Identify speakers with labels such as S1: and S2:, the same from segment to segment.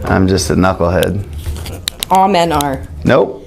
S1: I'm just a knucklehead.
S2: All men are.
S1: Nope.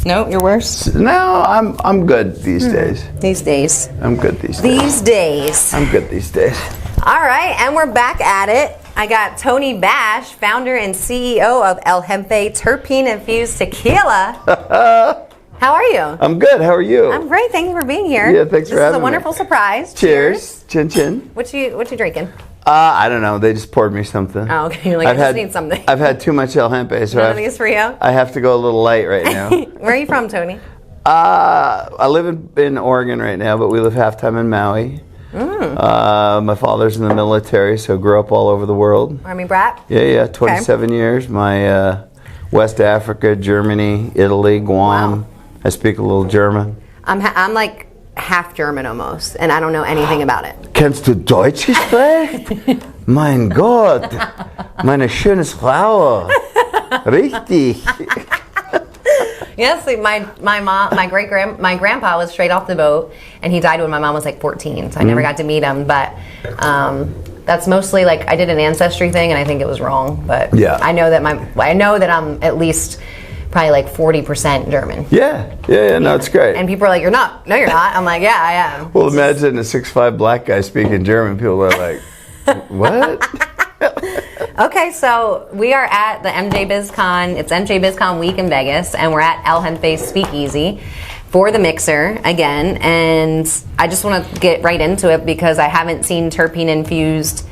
S2: No, you're worse?
S1: No, I'm good these days.
S2: These days.
S1: I'm good these days.
S2: These days.
S1: I'm good these days.
S2: All right, and we're back at it. I got Tony Bash, founder and CEO of El Hempe terpene-infused tequila. How are you?
S1: I'm good. How are you?
S2: I'm great. Thank you for being here.
S1: Yeah, thanks for having me.
S2: This is a wonderful surprise.
S1: Cheers. Chin chin.
S2: What you drinking?
S1: I don't know. They just poured me something.
S2: Oh, okay. You're like, I just need something.
S1: I've had too much El Hempe, so
S2: None of these for you?
S1: I have to go a little light right now.
S2: Where are you from, Tony?
S1: I live in Oregon right now, but we live half-time in Maui. My father's in the military, so grew up all over the world.
S2: Army brat?
S1: Yeah, 27 years. My West Africa, Germany, Italy, Guam. Wow. I speak a little German.
S2: I'm like half German almost, and I don't know anything about it.
S1: Kennst du Deutsch gesprochen? Mein Gott, meine schönes Frau. Richtig.
S2: Yes, my grandpa was straight off the boat, and he died when my mom was like 14, so I never got to meet him. But that's mostly like I did an ancestry thing, and I think it was wrong. But
S1: yeah,
S2: I know that I'm at least probably like 40% German.
S1: Yeah, no, it's great.
S2: And people are like, "You're not." No, you're not. I'm like, "Yeah, I am."
S1: Well, imagine a 6'5" black guy speaking German. People are like, "What?"
S2: Okay, so we are at the MJ BizCon. It's MJ BizCon week in Vegas, and we're at El Hempe Speakeasy for the mixer again. And I just want to get right into it because I haven't seen terpene-infused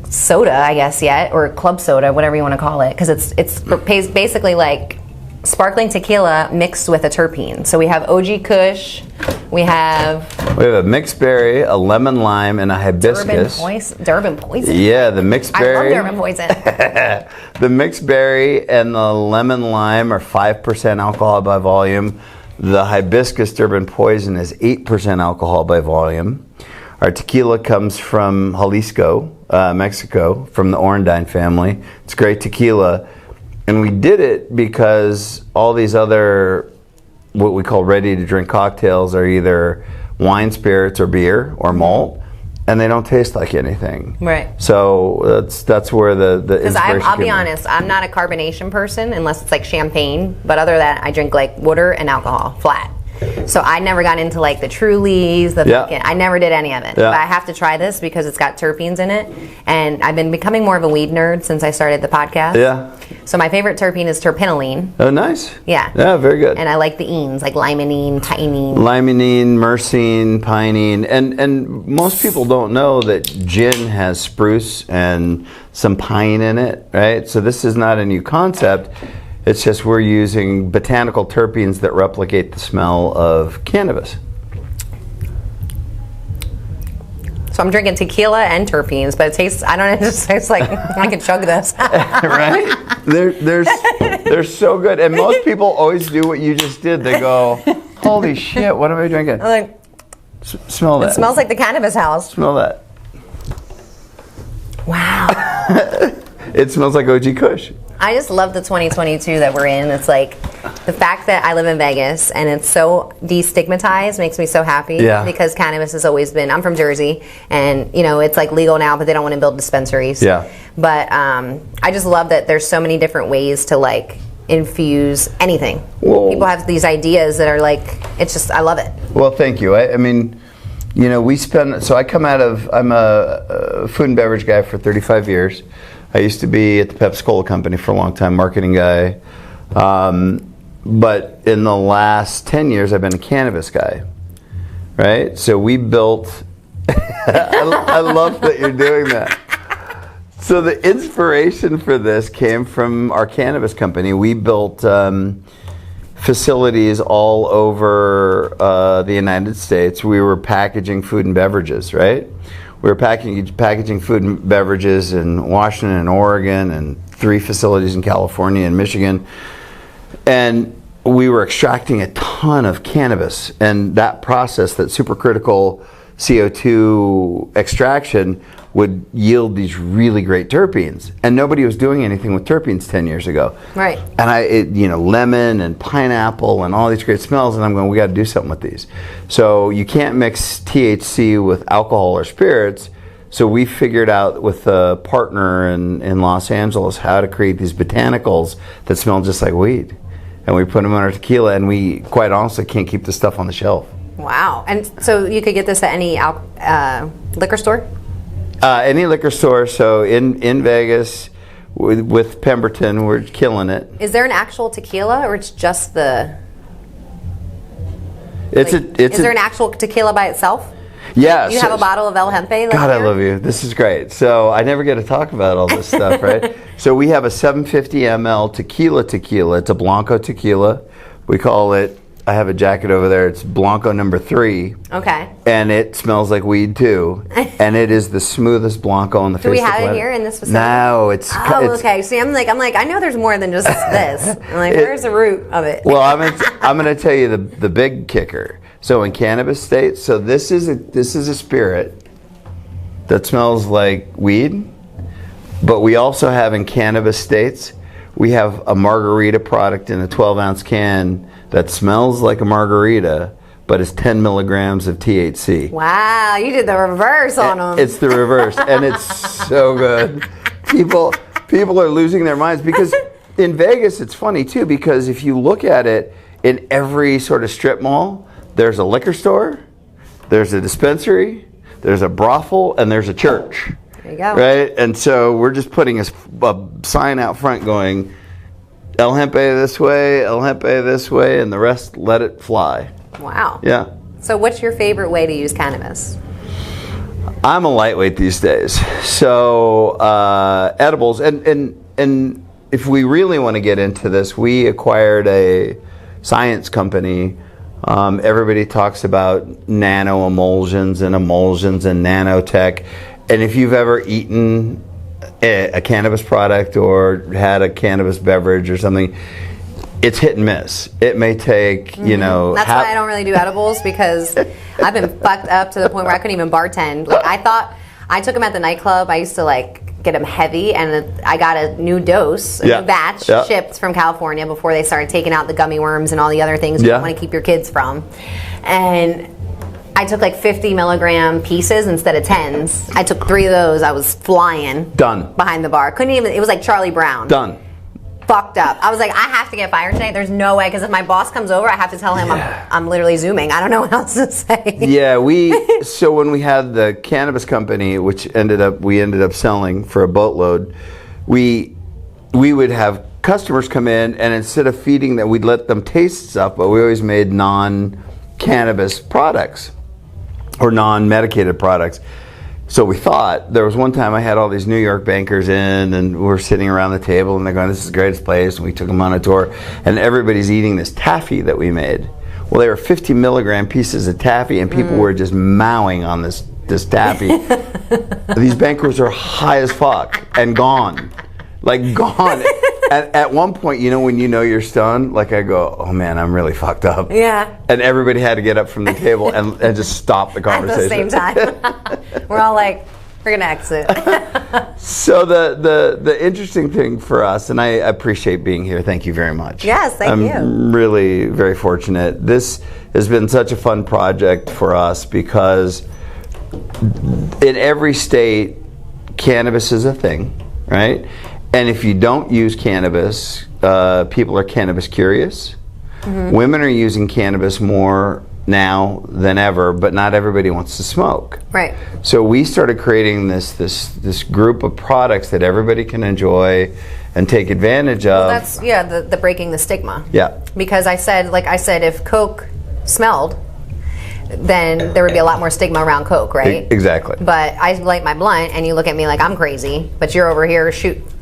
S2: soda, I guess, yet, or club soda, whatever you want to call it, because it's basically like sparkling tequila mixed with a terpene. So we have OG Kush, we have
S1: a mixed berry, a lemon lime, and a hibiscus.
S2: Durban poison.
S1: Yeah, the mixed berry.
S2: I love Durban poison.
S1: The mixed berry and the lemon lime are 5% alcohol by volume. The hibiscus Durban poison is 8% alcohol by volume. Our tequila comes from Jalisco, Mexico, from the Orandine family. It's great tequila. And we did it because all these other, what we call ready-to-drink cocktails are either wine, spirits, or beer, or malt, and they don't taste like anything.
S2: Right.
S1: So that's where the inspiration
S2: Because I'll be honest, I'm not a carbonation person unless it's like champagne, but other than that, I drink like water and alcohol, flat. So I never got into like the Trulies, I never did any of it.
S1: Yeah.
S2: But I have to try this because it's got terpenes in it. And I've been becoming more of a weed nerd since I started the podcast.
S1: Yeah.
S2: So my favorite terpene is terpinolene.
S1: Oh, nice.
S2: Yeah.
S1: Yeah, very good.
S2: And I like the enes, like limonene, pinene.
S1: Limonene, myrcene, pinene. And most people don't know that gin has spruce and some pine in it, right? So this is not a new concept. It's just we're using botanical terpenes that replicate the smell of cannabis.
S2: So I'm drinking tequila and terpenes, but it tastes, I don't know, it just tastes like I could chug this.
S1: Right? They're so good. And most people always do what you just did. They go, holy shit, what am I drinking?
S2: I'm like,
S1: smell that.
S2: It smells like the cannabis house.
S1: Smell that.
S2: Wow.
S1: It smells like OG Kush.
S2: I just love the 2022 that we're in. It's like the fact that I live in Vegas and it's so destigmatized makes me so happy.
S1: Yeah.
S2: Because cannabis has always been, I'm from Jersey, and you know, it's like legal now, but they don't want to build dispensaries.
S1: Yeah.
S2: But I just love that there's so many different ways to like infuse anything.
S1: Whoa.
S2: People have these ideas that are like, it's just, I love it.
S1: Well, thank you. I mean, you know, I'm a food and beverage guy for 35 years. I used to be at the Pepsi-Cola company for a long time, marketing guy. But in the last 10 years, I've been a cannabis guy, right? So we built, I love that you're doing that. So the inspiration for this came from our cannabis company. We built facilities all over the United States. We were packaging food and beverages, right? We were packaging food and beverages in Washington and Oregon and 3 facilities in California and Michigan. And we were extracting a ton of cannabis. And that process, that supercritical CO2 extraction, would yield these really great terpenes. And nobody was doing anything with terpenes 10 years ago.
S2: Right.
S1: And lemon and pineapple and all these great smells, and I'm going, we got to do something with these. So you can't mix THC with alcohol or spirits, So we figured out with a partner in Los Angeles how to create these botanicals that smell just like weed. And we put them in our tequila, and we quite honestly can't keep the stuff on the shelf.
S2: Wow. And so you could get this at any liquor store?
S1: Any liquor store. So in Vegas with Pemberton, we're killing it.
S2: Is there an actual tequila, or it's just the...
S1: Is
S2: there an actual tequila by itself?
S1: Yeah.
S2: You have a bottle of El Hempe?
S1: God, I love you. This is great. So I never get to talk about all this stuff, right? So we have a 750 ml tequila. It's a Blanco tequila. We call it, I have a jacket over there, it's Blanco number 3.
S2: Okay.
S1: And it smells like weed too. And it is the smoothest Blanco on the face of the planet.
S2: Do we have it here in this facility?
S1: No, it's...
S2: Oh, okay. See, I'm like, I know there's more than just this. I'm like, where's the root of it?
S1: Well, I'm going to tell you the big kicker. So in cannabis states, so this is a spirit that smells like weed, but we also have in cannabis states, we have a margarita product in a 12-ounce can that smells like a margarita, but it's 10 milligrams of THC.
S2: Wow, you did the reverse on them.
S1: It's the reverse, and it's so good. People are losing their minds because in Vegas, it's funny too, because if you look at it in every sort of strip mall, there's a liquor store, there's a dispensary, there's a brothel, and there's a church.
S2: There you go.
S1: Right? And so we're just putting a sign out front going, El Hempe this way, El Hempe this way, and the rest let it fly.
S2: Wow.
S1: Yeah.
S2: So what's your favorite way to use cannabis?
S1: I'm a lightweight these days. So edibles, and if we really want to get into this, we acquired a science company. Everybody talks about nano emulsions and nanotech. And if you've ever eaten a cannabis product or had a cannabis beverage or something, it's hit and miss. It may take,
S2: That's why I don't really do edibles, because I've been fucked up to the point where I couldn't even bartend. Like, I thought, I took them at the nightclub. I used to get them heavy, and I got a new dose, a new batch shipped from California before they started taking out the gummy worms and all the other things you don't want to keep your kids from. And I took 50 milligram pieces instead of 10s. I took 3 of those. I was flying. Done. Behind the bar. Couldn't even, it was like Charlie Brown.
S1: Done.
S2: Fucked up. I was like, I have to get fired today. There's no way, because if my boss comes over, I have to tell him I'm literally Zooming. I don't know what else to say.
S1: Yeah, so when we had the cannabis company, which we ended up selling for a boatload, we would have customers come in, and instead of feeding them, we'd let them taste stuff, but we always made non-cannabis products or non-medicated products. So we thought, there was one time I had all these New York bankers in, and we're sitting around the table, and they're going, this is the greatest place, and we took them on a tour, and everybody's eating this taffy that we made. Well, they were 50 milligram pieces of taffy, and people were just mowing on this taffy. These bankers are high as fuck and gone. Gone. At one point, when you're stunned, I go, oh man, I'm really fucked up. Yeah. And everybody had to get up from the table and just stop the conversation.
S2: At the same time. We're all like, we're going to exit.
S1: So the interesting thing for us, and I appreciate being here, thank you very much.
S2: Yes, thank you.
S1: I'm really very fortunate. This has been such a fun project for us because in every state, cannabis is a thing, right? And if you don't use cannabis, people are cannabis curious. Mm-hmm. Women are using cannabis more now than ever, but not everybody wants to smoke. Right. So we started creating this group of products that everybody can enjoy and take advantage of.
S2: Well, that's the breaking the stigma.
S1: Yeah.
S2: Because I said, if Coke smelled, then there would be a lot more stigma around Coke, right?
S1: Exactly.
S2: But I light my blunt, and you look at me like I'm crazy, but you're over here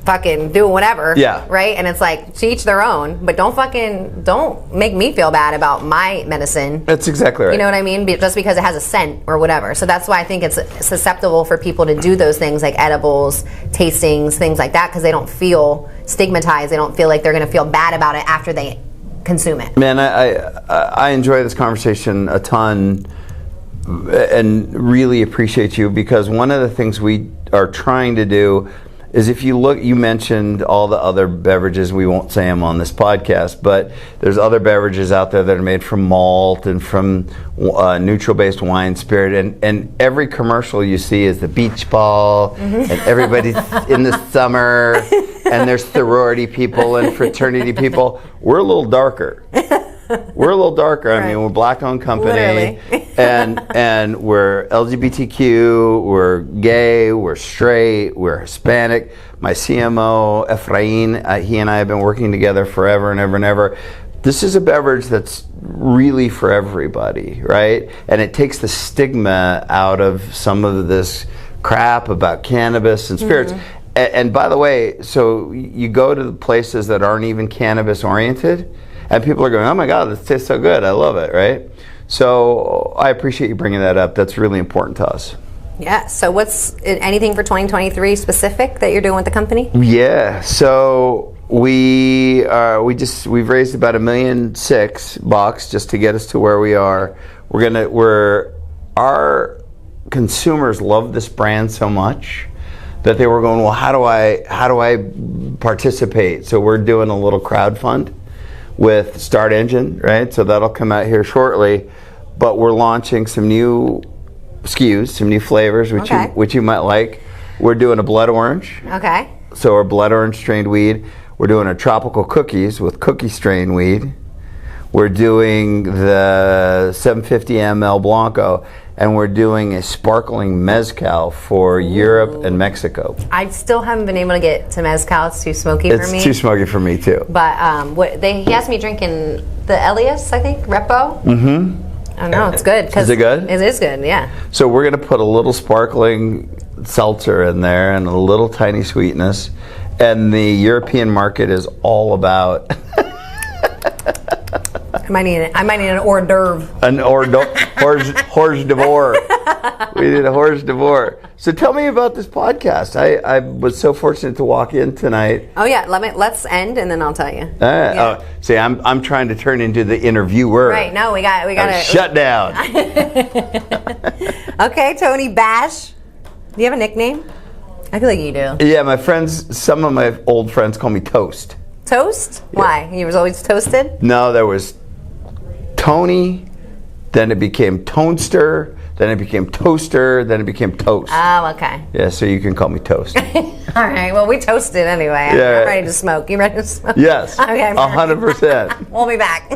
S2: fucking doing whatever. Yeah. Right? And it's like, to each their own, but don't make me feel bad about my medicine.
S1: That's exactly right.
S2: You know what I mean? Just because it has a scent or whatever. So that's why I think it's susceptible for people to do those things like edibles, tastings, things like that, because they don't feel stigmatized. They don't feel like they're going to feel bad about it after they consume it.
S1: Man, I enjoy this conversation a ton and really appreciate you, because one of the things we are trying to do is if you look, you mentioned all the other beverages. We won't say them on this podcast, but there's other beverages out there that are made from malt and from neutral-based wine spirit. And every commercial you see is the beach ball, and everybody's in the summer, and there's sorority people and fraternity people. We're a little darker. We're a little darker. I mean, we're a black-owned company, and we're LGBTQ, we're gay, we're straight, we're Hispanic. My CMO, Efrain, he and I have been working together forever and ever and ever. This is a beverage that's really for everybody, right? And it takes the stigma out of some of this crap about cannabis and spirits. And by the way, so you go to the places that aren't even cannabis-oriented, and people are going, oh my God, this tastes so good. I love it, right? So I appreciate you bringing that up. That's really important to us.
S2: Yeah. So what's anything for 2023 specific that you're doing with the company? Yeah.
S1: So we've raised about $1.6 million just to get us to where we are. Our consumers love this brand so much that they were going, well, how do I participate? So we're doing a little crowdfund with Start Engine, right? So that'll come out here shortly. But we're launching some new SKUs, some new flavors, which you might like. We're doing a blood orange.
S2: Okay.
S1: So our blood orange strained weed. We're doing a tropical cookies with cookie strained weed. We're doing the 750 ml Blanco, and we're doing a sparkling mezcal for Europe and Mexico.
S2: I still haven't been able to get to mezcal. It's too smoky for me.
S1: It's too smoky for me too.
S2: But he asked me drinking the Elias, I think, Repo. I don't know, it's good.
S1: Is it good?
S2: It is good, yeah.
S1: So we're going to put a little sparkling seltzer in there and a little tiny sweetness. And the European market is all about...
S2: I might need an hors d'oeuvre.
S1: Hors d'oeuvre. We need a hors d'oeuvre. So tell me about this podcast. I was so fortunate to walk in tonight.
S2: Oh yeah, let's end and then I'll tell you.
S1: Oh, see, I'm trying to turn into the interviewer.
S2: Right. No, we got to
S1: shut down.
S2: Okay, Tony Bash. Do you have a nickname? I feel like you do.
S1: Yeah, my friends. Some of my old friends call me Toast.
S2: Toast?
S1: Yeah.
S2: Why? You was always toasted?
S1: No, there was Tony, then it became Tonester, then it became Toaster, then it became Toast.
S2: Oh, okay.
S1: Yeah, so you can call me Toast.
S2: All right, well, we toasted anyway.
S1: Yeah.
S2: I'm ready to smoke. You ready to smoke?
S1: Yes.
S2: Okay.
S1: 100%.
S2: We'll be back.